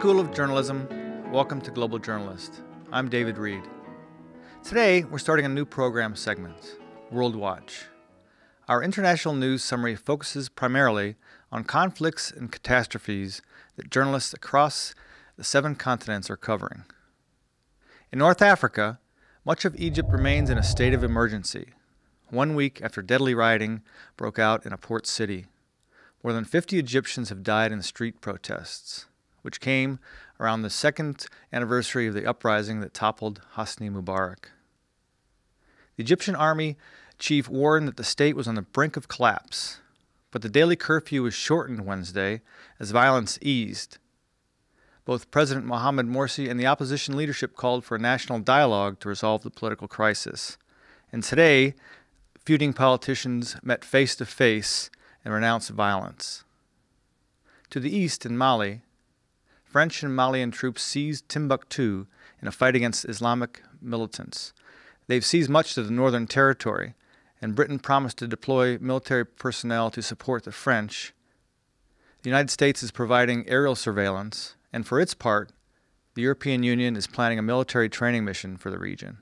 School of Journalism, welcome to Global Journalist. I'm David Reed. Today, we're starting a new program segment, World Watch. Our international news summary focuses primarily on conflicts and catastrophes that journalists across the 7 continents are covering. In North Africa, much of Egypt remains in a state of emergency, 1 week after deadly rioting broke out in a port city. More than 50 Egyptians have died in street protests, which came around the 2nd anniversary of the uprising that toppled Hosni Mubarak. The Egyptian army chief warned that the state was on the brink of collapse, but the daily curfew was shortened Wednesday as violence eased. Both President Mohamed Morsi and the opposition leadership called for a national dialogue to resolve the political crisis. And today, feuding politicians met face to face and renounced violence. To the east in Mali, French and Malian troops seized Timbuktu in a fight against Islamic militants. They've seized much of the northern territory, and Britain promised to deploy military personnel to support the French. The United States is providing aerial surveillance, and for its part, the European Union is planning a military training mission for the region.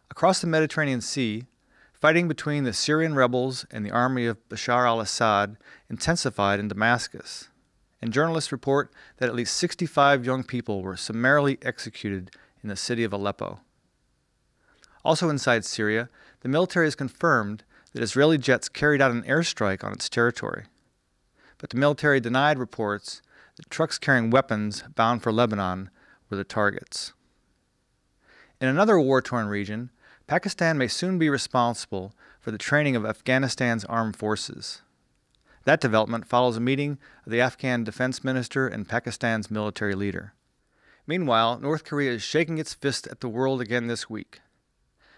Across the Mediterranean Sea, fighting between the Syrian rebels and the army of Bashar al-Assad intensified in Damascus, and journalists report that at least 65 young people were summarily executed in the city of Aleppo. Also inside Syria, the military has confirmed that Israeli jets carried out an airstrike on its territory. But the military denied reports that trucks carrying weapons bound for Lebanon were the targets. In another war-torn region, Pakistan may soon be responsible for the training of Afghanistan's armed forces. That development follows a meeting of the Afghan defense minister and Pakistan's military leader. Meanwhile, North Korea is shaking its fist at the world again this week.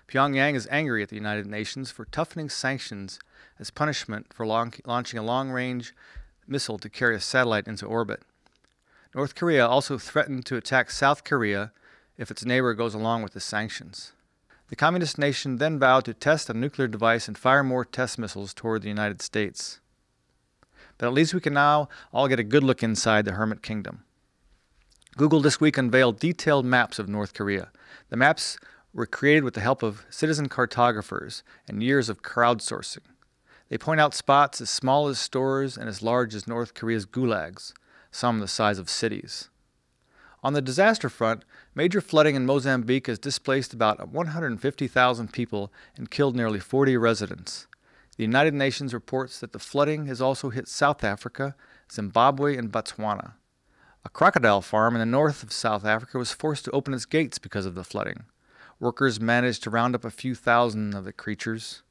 Pyongyang is angry at the United Nations for toughening sanctions as punishment for launching a long-range missile to carry a satellite into orbit. North Korea also threatened to attack South Korea if its neighbor goes along with the sanctions. The communist nation then vowed to test a nuclear device and fire more test missiles toward the United States. But at least we can now all get a good look inside the Hermit Kingdom. Google this week unveiled detailed maps of North Korea. The maps were created with the help of citizen cartographers and years of crowdsourcing. They point out spots as small as stores and as large as North Korea's gulags, some the size of cities. On the disaster front, major flooding in Mozambique has displaced about 150,000 people and killed nearly 40 residents. The United Nations reports that the flooding has also hit South Africa, Zimbabwe, and Botswana. A crocodile farm in the north of South Africa was forced to open its gates because of the flooding. Workers managed to round up a few thousand of the creatures,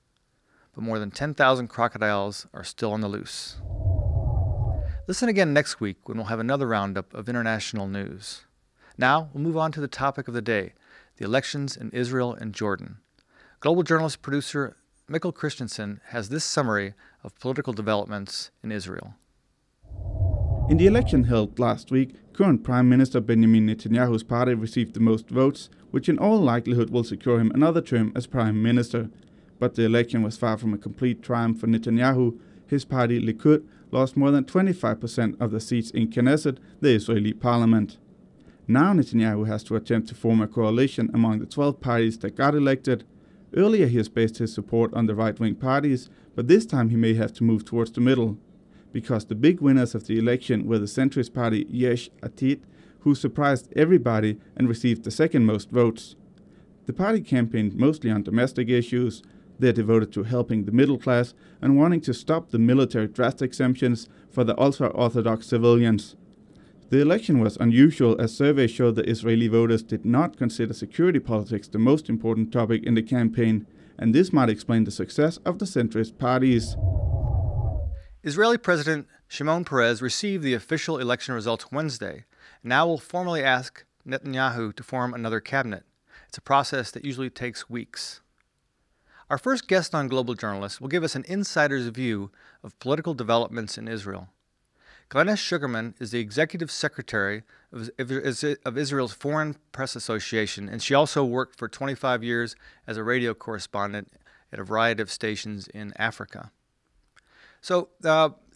but more than 10,000 crocodiles are still on the loose. Listen again next week when we'll have another roundup of international news. Now, we'll move on to the topic of the day, the elections in Israel and Jordan. Global Journalist producer Mikkel Christensen has this summary of political developments in Israel. In the election held last week, current Prime Minister Benjamin Netanyahu's party received the most votes, which in all likelihood will secure him another term as Prime Minister. But the election was far from a complete triumph for Netanyahu. His party, Likud, lost more than 25% of the seats in Knesset, the Israeli parliament. Now Netanyahu has to attempt to form a coalition among the 12 parties that got elected. Earlier he has based his support on the right-wing parties, but this time he may have to move towards the middle. Because the big winners of the election were the centrist party Yesh Atid, who surprised everybody and received the second most votes. The party campaigned mostly on domestic issues. They're devoted to helping the middle class and wanting to stop the military draft exemptions for the ultra-Orthodox civilians. The election was unusual as surveys showed that Israeli voters did not consider security politics the most important topic in the campaign, and this might explain the success of the centrist parties. Israeli President Shimon Peres received the official election results Wednesday, and now will formally ask Netanyahu to form another cabinet. It's a process that usually takes weeks. Our first guest on Global Journalist will give us an insider's view of political developments in Israel. Glenys Sugarman is the executive secretary of Israel's Foreign Press Association, and she also worked for 25 years as a radio correspondent at a variety of stations in Africa. So,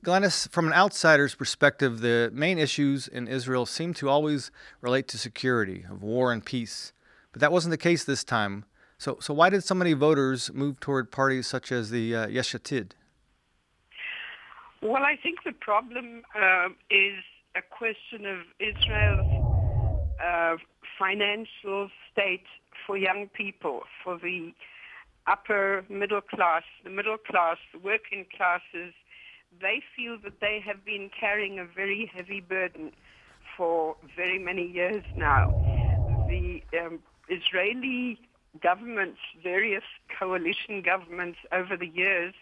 Glenys, from an outsider's perspective, the main issues in Israel seem to always relate to security, of war and peace. But that wasn't the case this time. So why did so many voters move toward parties such as the Yesh Atid? Well, I think the problem is a question of Israel's financial state for young people, for the upper middle class, the middle class, the working classes. They feel that they have been carrying a very heavy burden for very many years now. The Israeli governments, various coalition governments over the years,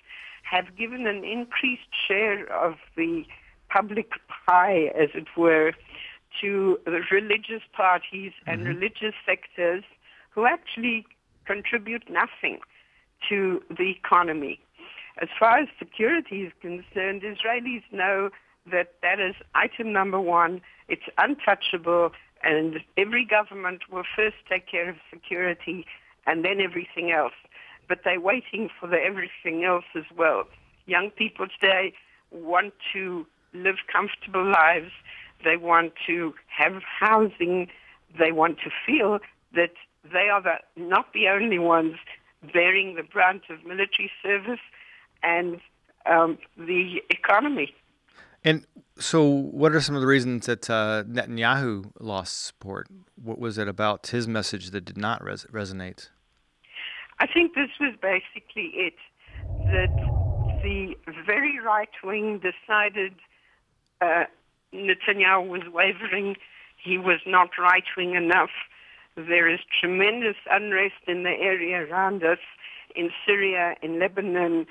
have given an increased share of the public pie, as it were, to the religious parties and religious sectors who actually contribute nothing to the economy. As far as security is concerned, Israelis know that that is item number one. It's untouchable, and every government will first take care of security and then everything else. But they're waiting for the everything else as well. Young people today want to live comfortable lives. They want to have housing. They want to feel that they are not the only ones bearing the brunt of military service and the economy. And so what are some of the reasons that Netanyahu lost support? What was it about his message that did not resonate? I think this was basically it, that the very right wing decided Netanyahu was wavering. He was not right-wing enough. There is tremendous unrest in the area around us, in Syria, in Lebanon.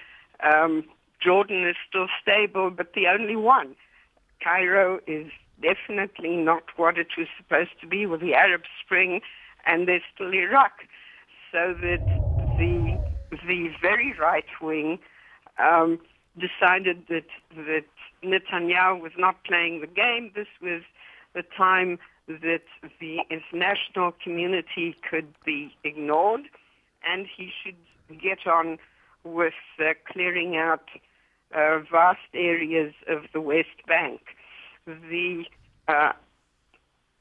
Jordan is still stable, but the only one. Cairo is definitely not what it was supposed to be with the Arab Spring, and there's still Iraq. So that the very right wing decided that Netanyahu was not playing the game. This was the time that the international community could be ignored, and he should get on with clearing out vast areas of the West Bank. The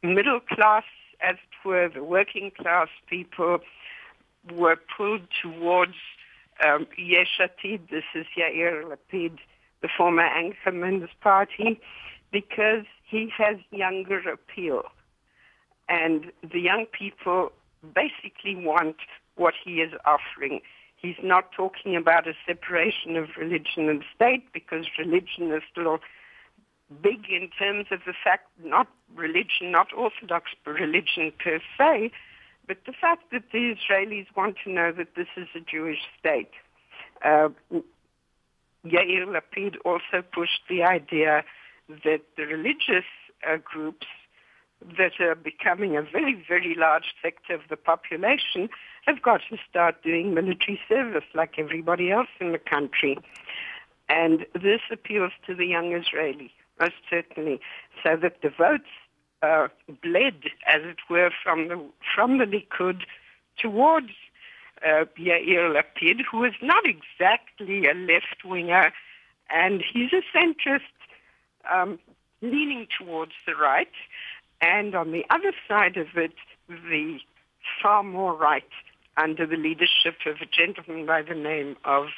middle class, as it were, the working class people were pulled towards Yesh Atid. This is Yair Lapid, the former anchorman's party, because he has younger appeal. And the young people basically want what he is offering. He's not talking about a separation of religion and state, because religion is still big in terms of the fact, not religion, not Orthodox religion per se, but the fact that the Israelis want to know that this is a Jewish state. Yair Lapid also pushed the idea that the religious groups that are becoming a very, very large sector of the population have got to start doing military service like everybody else in the country. And this appeals to the young Israeli, most certainly, so that the votes bled, as it were, from the Likud towards Yair Lapid, who is not exactly a left-winger, and he's a centrist leaning towards the right. And on the other side of it, the far more right, under the leadership of a gentleman by the name of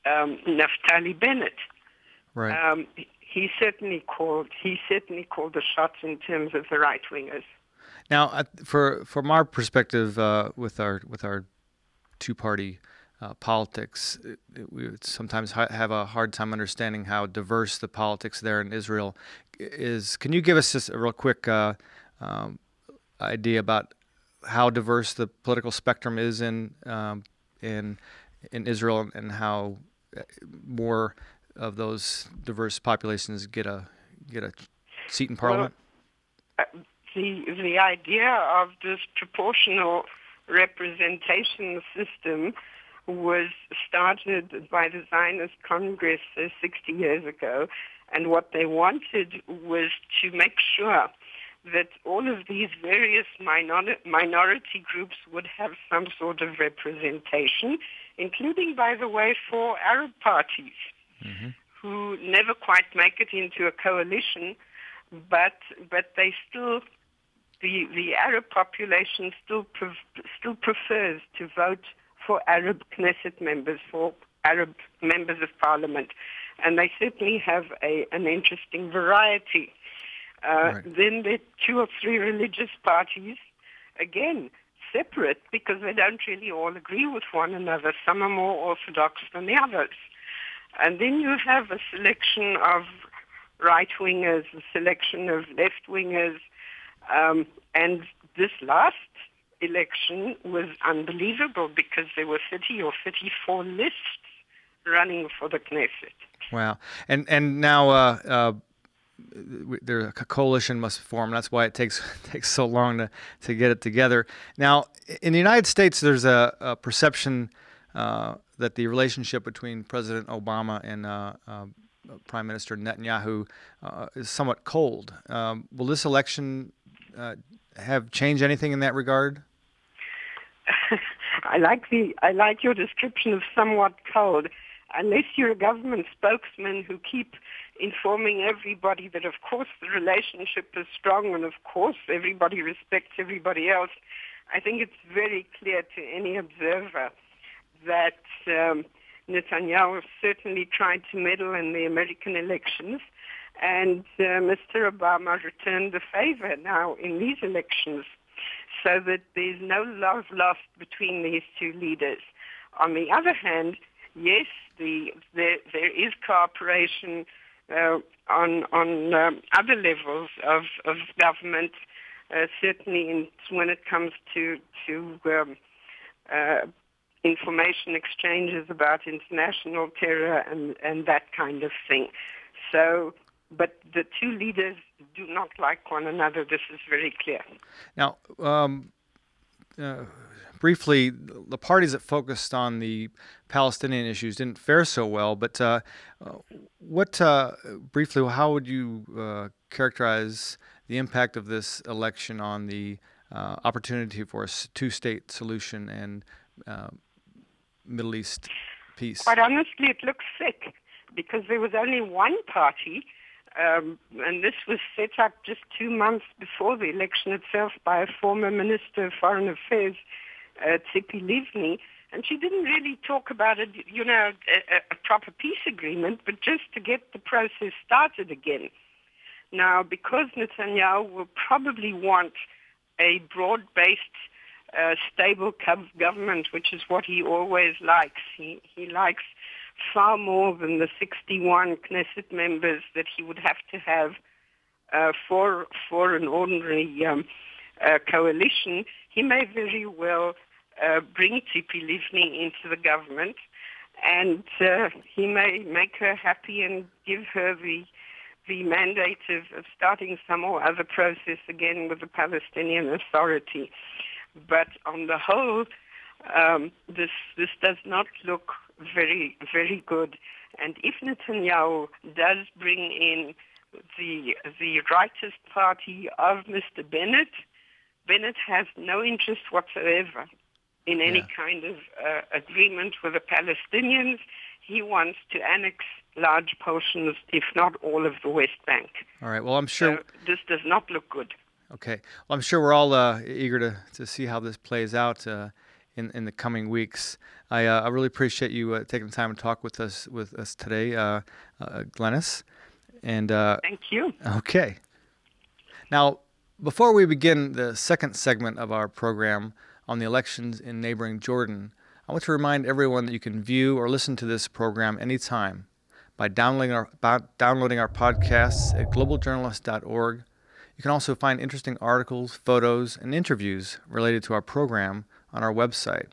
Naftali Bennett. Right. He certainly called the shots in terms of the right wingers. Now, from our perspective, with our two-party politics, we would sometimes have a hard time understanding how diverse the politics there in Israel is. Can you give us just a real quick idea about how diverse the political spectrum is in Israel, and how more of those diverse populations get a seat in parliament? Well, the idea of this proportional representation system was started by the Zionist Congress 60 years ago, and what they wanted was to make sure that all of these various minority groups would have some sort of representation, including, by the way, 4 Arab parties who never quite make it into a coalition, but they still, the Arab population still prefers to vote for Arab Knesset members, for Arab members of parliament, and they certainly have an interesting variety. Right. Then there are 2 or 3 religious parties, again, separate because they don't really all agree with one another. Some are more orthodox than the others. And then you have a selection of right-wingers, a selection of left-wingers, and this last election was unbelievable because there were 30 or 34 lists running for the Knesset. Wow. And now a coalition must form. That's why it takes so long to get it together. Now, in the United States, there's a perception that the relationship between President Obama and Prime Minister Netanyahu is somewhat cold. Will this election have changed anything in that regard? I like your description of somewhat cold. Unless you're a government spokesman who keep informing everybody that, of course, the relationship is strong and, of course, everybody respects everybody else, I think it's very clear to any observer that Netanyahu certainly tried to meddle in the American elections, and Mr. Obama returned the favor now in these elections, so that there's no love lost between these 2 leaders. On the other hand, yes, there is cooperation on other levels of government, certainly when it comes to information exchanges about international terror and that kind of thing. So, but the 2 leaders do not like one another. This is very clear. Now, briefly, the parties that focused on the Palestinian issues didn't fare so well, but briefly, how would you characterize the impact of this election on the opportunity for a 2-state solution and Middle East peace? Quite honestly, it looks sick because there was only one party, and this was set up just 2 months before the election itself by a former Minister of Foreign Affairs, Tzipi Livni, and she didn't really talk about it, a proper peace agreement, but just to get the process started again. Now, because Netanyahu will probably want a broad-based, stable government, which is what he always likes. He likes far more than the 61 Knesset members that he would have to have for an ordinary coalition. He may very well bring Tzipi Livni into the government, and he may make her happy and give her the mandate of starting some or other process again with the Palestinian Authority. But on the whole, this does not look very, very good. And if Netanyahu does bring in the rightist party of Mr. Bennett has no interest whatsoever in any kind of agreement with the Palestinians. He wants to annex large portions, if not all, of the West Bank. All right. Well, I'm sure so this does not look good. Okay. Well, I'm sure we're all eager to see how this plays out in the coming weeks. I really appreciate you taking the time to talk with us today, Glenys. And thank you. Okay. Now, before we begin the second segment of our program on the elections in neighboring Jordan, I want to remind everyone that you can view or listen to this program anytime by downloading our podcasts at globaljournalist.org. You can also find interesting articles, photos, and interviews related to our program on our website.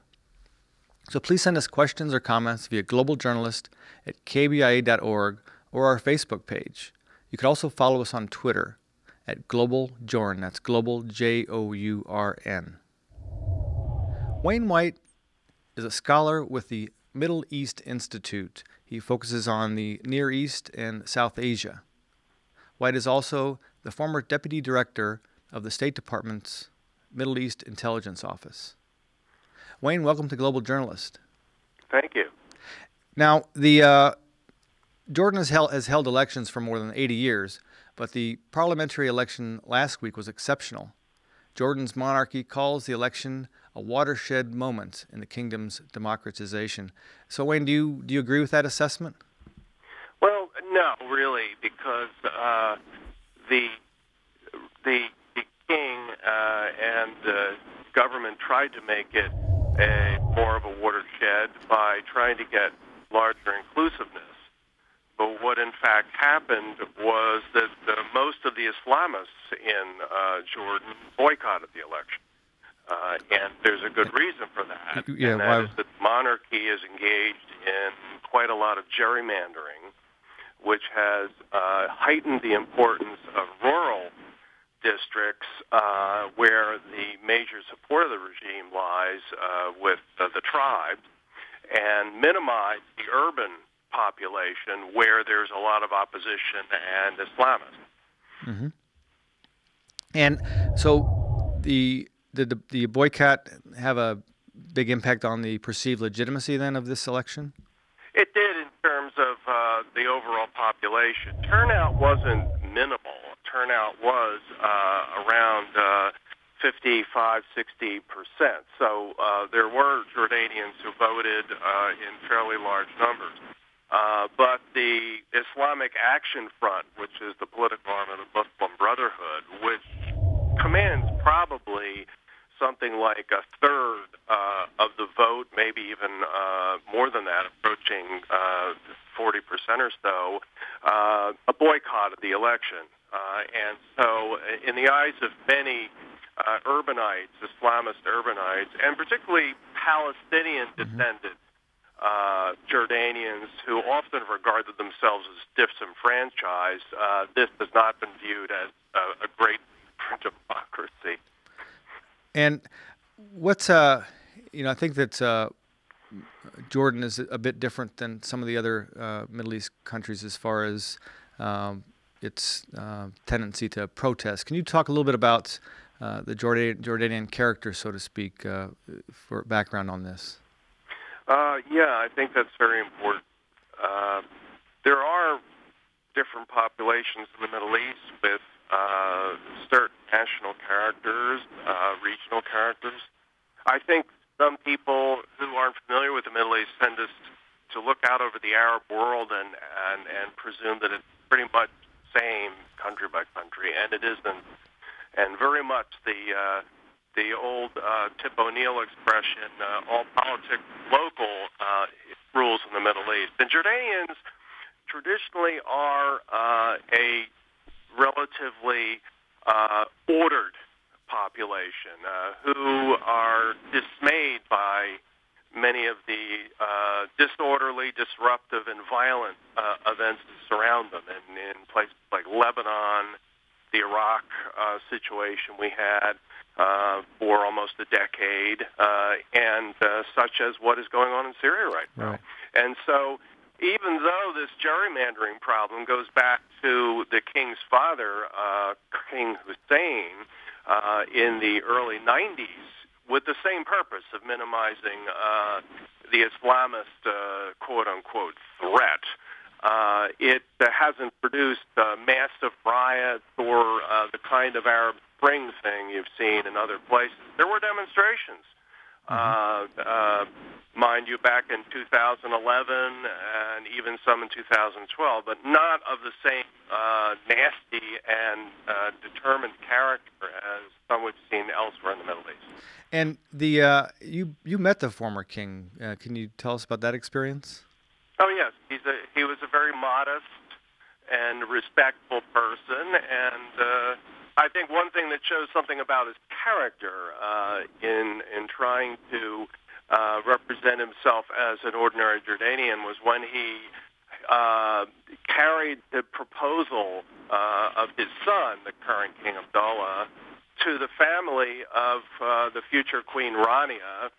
So please send us questions or comments via globaljournalist@kbia.org or our Facebook page. You can also follow us on Twitter at globaljorn. That's global, Journ. Wayne White is a scholar with the Middle East Institute. He focuses on the Near East and South Asia. White is also the former Deputy Director of the State Department's Middle East Intelligence Office. Wayne, welcome to Global Journalist. Thank you. Now, the Jordan has held elections for more than 80 years, but the parliamentary election last week was exceptional. Jordan's monarchy calls the election a watershed moment in the kingdom's democratization. So, Wayne, do you agree with that assessment? Well, no, really, because the king and the government tried to make it more of a watershed by trying to get larger inclusiveness. But what in fact happened was that most of the Islamists in Jordan boycotted the election. And there's a good reason for that. Yeah, and that is that the monarchy is engaged in quite a lot of gerrymandering, which has heightened the importance of rural districts where the major support of the regime lies with the tribes, and minimized the urban population where there's a lot of opposition and Islamists. Mm-hmm. And so the boycott have a big impact on the perceived legitimacy then of this election? It did in terms of the overall population. Turnout wasn't minimal. Turnout was around 55, 60%. So there were Jordanians who voted in fairly large numbers. But the Islamic Action Front, which is the political arm of the Muslim Brotherhood, which commands probably something like a third of the vote, maybe even more than that, approaching 40% or so, a boycott of the election. And so in the eyes of many urbanites, Islamist urbanites, and particularly Palestinian-descended Jordanians who often regarded themselves as disenfranchised, this has not been viewed as a great democracy. And what's I think that Jordan is a bit different than some of the other Middle East countries as far as its tendency to protest. Can you talk a little bit about the Jordanian character, so to speak, for background on this? Yeah, I think that's very important. There are different populations in the Middle East with certain national characters, regional characters. I think some people who aren't familiar with the Middle East tend to look out over the Arab world and presume that it's pretty much the same country by country, and it isn't. And very much the old Tip O'Neill expression, all politics local, rules in the Middle East. And Jordanians traditionally are a relatively ordered population who are dismayed by many of the disorderly, disruptive, and violent events that surround them. And in places like Lebanon, the Iraq situation we had for almost a decade, and such as what is going on in Syria right now. Right. And so even though this gerrymandering problem goes back to the king's father, King Hussein, in the early 90s, with the same purpose of minimizing the Islamist quote-unquote threat, it hasn't produced massive riots or the kind of Arab Spring thing you've seen in other places. There were demonstrations, mind you, back in 2011 and even some in 2012, but not of the same nasty and determined character as some we've seen elsewhere in the Middle East. And the you met the former king. Can you tell us about that experience? Oh yes, he was a very modest and respectful person, and I think one thing that shows something about his character in trying to represent himself as an ordinary Jordanian was when he carried the proposal of his son, the current King Abdullah, to the family of the future Queen Rania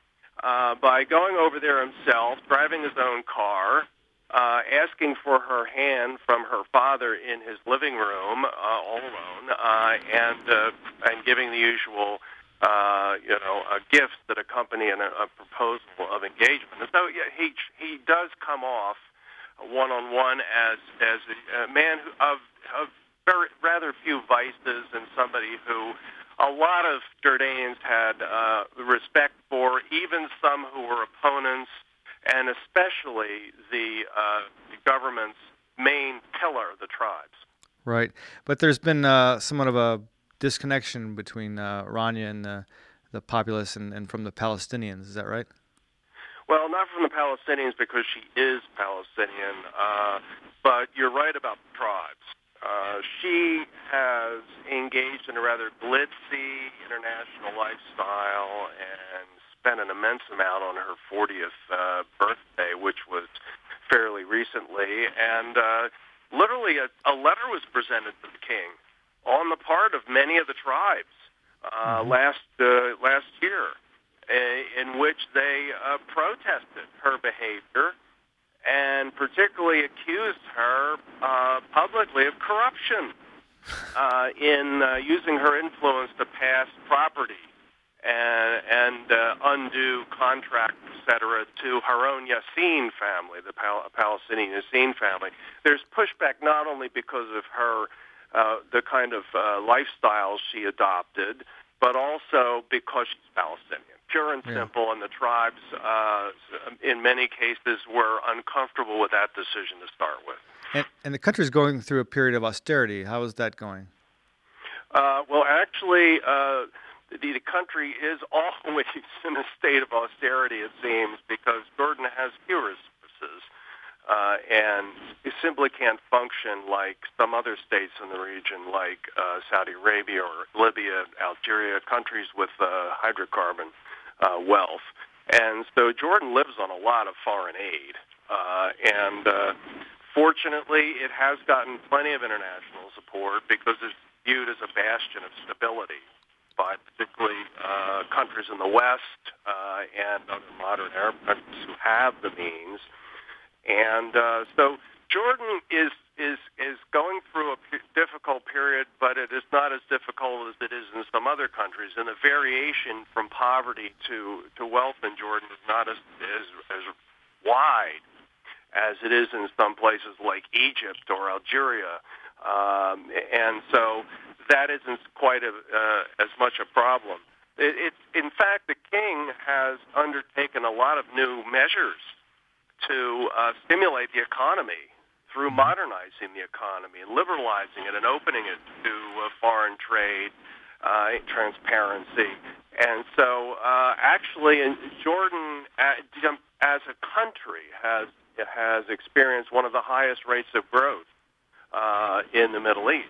by going over there himself, driving his own car, asking for her hand from her father in his living room, all alone, and giving the usual, gifts that accompany a proposal of engagement. And so, yeah, he does come off one-on-one as a man of rather few vices and somebody who a lot of Jordanians had respect for, even some who were opponents, and especially the government's main pillar, the tribes. Right. But there's been somewhat of a disconnection between Rania and the populace and from the Palestinians. Is that right? Well, not from the Palestinians because she is Palestinian, but you're right about the tribes. She has engaged in a rather glitzy international lifestyle and spent an immense amount on her 40th birthday, which was fairly recently. And literally a letter was presented to the king on the part of many of the tribes last year, in which they protested her behavior and particularly accused her publicly of corruption in using her influence to pass property and undo contracts, etc., to her own Yassin family, the Palestinian Yassin family. There's pushback not only because of her the kind of lifestyle she adopted, but also because she's Palestinian. Pure and simple, and the tribes, in many cases, were uncomfortable with that decision to start with. And the country's going through a period of austerity. How is that going? Well, actually, the country is always in a state of austerity, it seems, because Jordan has fewer resources, and it simply can't function like some other states in the region, like Saudi Arabia or Libya, Algeria, countries with hydrocarbon wealth. And so Jordan lives on a lot of foreign aid. And fortunately, it has gotten plenty of international support because it's viewed as a bastion of stability by particularly countries in the West and other modern Arab countries who have the means. And so Jordan is going through a difficult period, but it is not as difficult as it is in some other countries. And the variation from poverty to wealth in Jordan is not as wide as it is in some places like Egypt or Algeria. And so that isn't quite as much a problem. In fact, the king has undertaken a lot of new measures to stimulate the economy through modernizing the economy and liberalizing it and opening it to foreign trade, transparency. And so actually Jordan, as a country, has experienced one of the highest rates of growth in the Middle East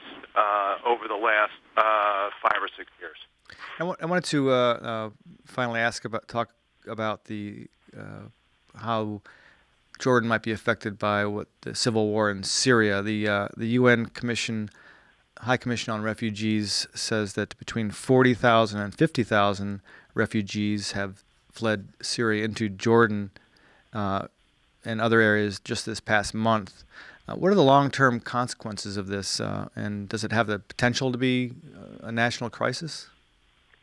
over the last 5 or 6 years. I wanted to finally talk about the how Jordan might be affected by the civil war in Syria. The UN High Commission on Refugees says that between 40,000 and 50,000 refugees have fled Syria into Jordan and other areas just this past month. What are the long-term consequences of this, and does it have the potential to be a national crisis?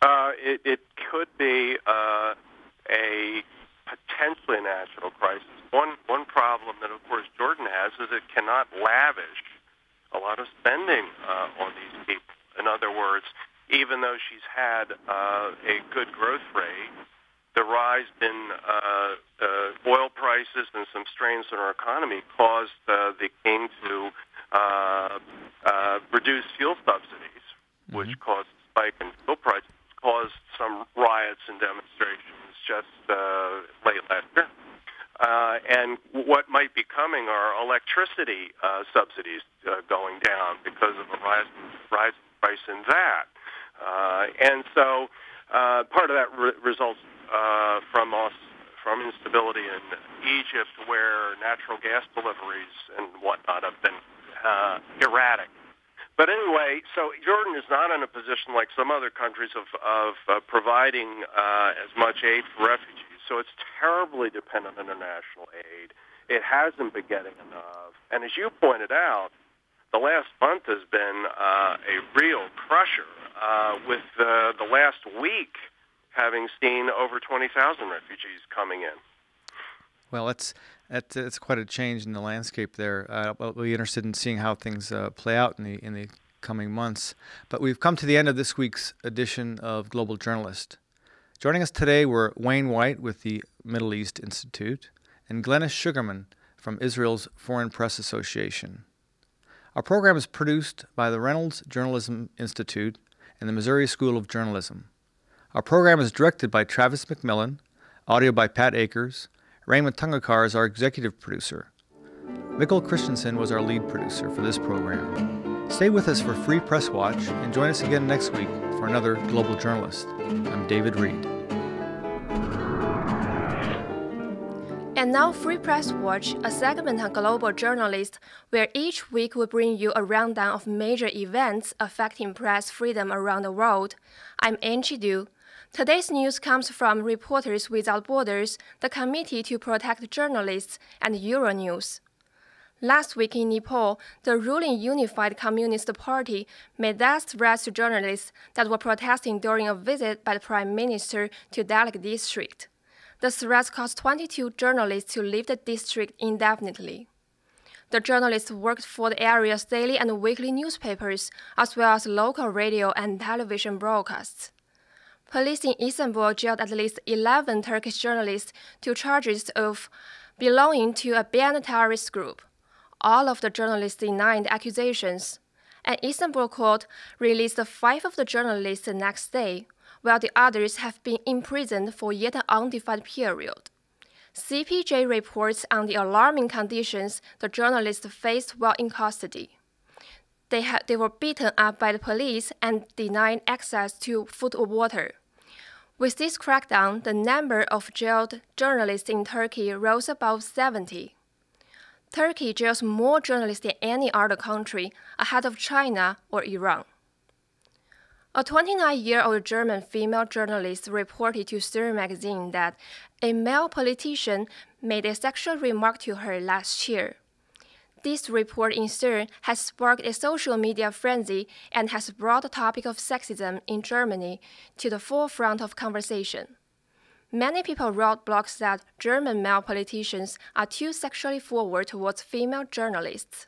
It could be a potentially national crisis. One problem that, of course, Jordan has is it cannot lavish a lot of spending on these people. In other words, even though she's had a good growth rate, the rise in oil prices and some strains in our economy caused the king to reduce fuel subsidies, which caused a spike in fuel prices, caused some riots and demonstrations just late last year. And what might be coming are electricity subsidies going down because of a rise price in that. And so part of that results from instability in Egypt, where natural gas deliveries and whatnot have been erratic. But anyway, so Jordan is not in a position like some other countries of providing as much aid for refugees. So it's terribly dependent on international aid. It hasn't been getting enough. And as you pointed out, the last month has been a real crusher, with the last week having seen over 20,000 refugees coming in. Well, it's quite a change in the landscape there. I'll be interested in seeing how things play out in the coming months. But we've come to the end of this week's edition of Global Journalist. Joining us today were Wayne White with the Middle East Institute and Glenys Sugarman from Israel's Foreign Press Association. Our program is produced by the Reynolds Journalism Institute and the Missouri School of Journalism. Our program is directed by Travis McMillan, audio by Pat Akers. Raymond Tungakar is our executive producer. Mikkel Christensen was our lead producer for this program. Stay with us for Free Press Watch and join us again next week for another Global Journalist. I'm David Reed. And now Free Press Watch, a segment on Global Journalist, where each week we bring you a rundown of major events affecting press freedom around the world. I'm Angie Du. Today's news comes from Reporters Without Borders, the Committee to Protect Journalists, and Euronews. Last week in Nepal, the ruling Unified Communist Party made death threats to journalists that were protesting during a visit by the Prime Minister to Dalek district. The threats caused 22 journalists to leave the district indefinitely. The journalists worked for the area's daily and weekly newspapers, as well as local radio and television broadcasts. Police in Istanbul jailed at least 11 Turkish journalists to charges of belonging to a banned terrorist group. All of the journalists denied the accusations. An Istanbul court released 5 of the journalists the next day, while the others have been imprisoned for yet an undefined period. CPJ reports on the alarming conditions the journalists faced while in custody. They were beaten up by the police and denied access to food or water. With this crackdown, the number of jailed journalists in Turkey rose above 70. Turkey jails more journalists than any other country, ahead of China or Iran. A 29-year-old German female journalist reported to Stern magazine that a male politician made a sexual remark to her last year. This report in Stern has sparked a social media frenzy and has brought the topic of sexism in Germany to the forefront of conversation. Many people wrote blogs that German male politicians are too sexually forward towards female journalists.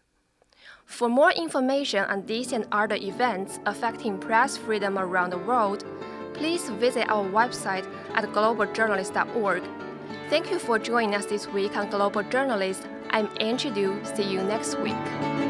For more information on these and other events affecting press freedom around the world, please visit our website at globaljournalist.org. Thank you for joining us this week on Global Journalist. I'm Angie Du. See you next week.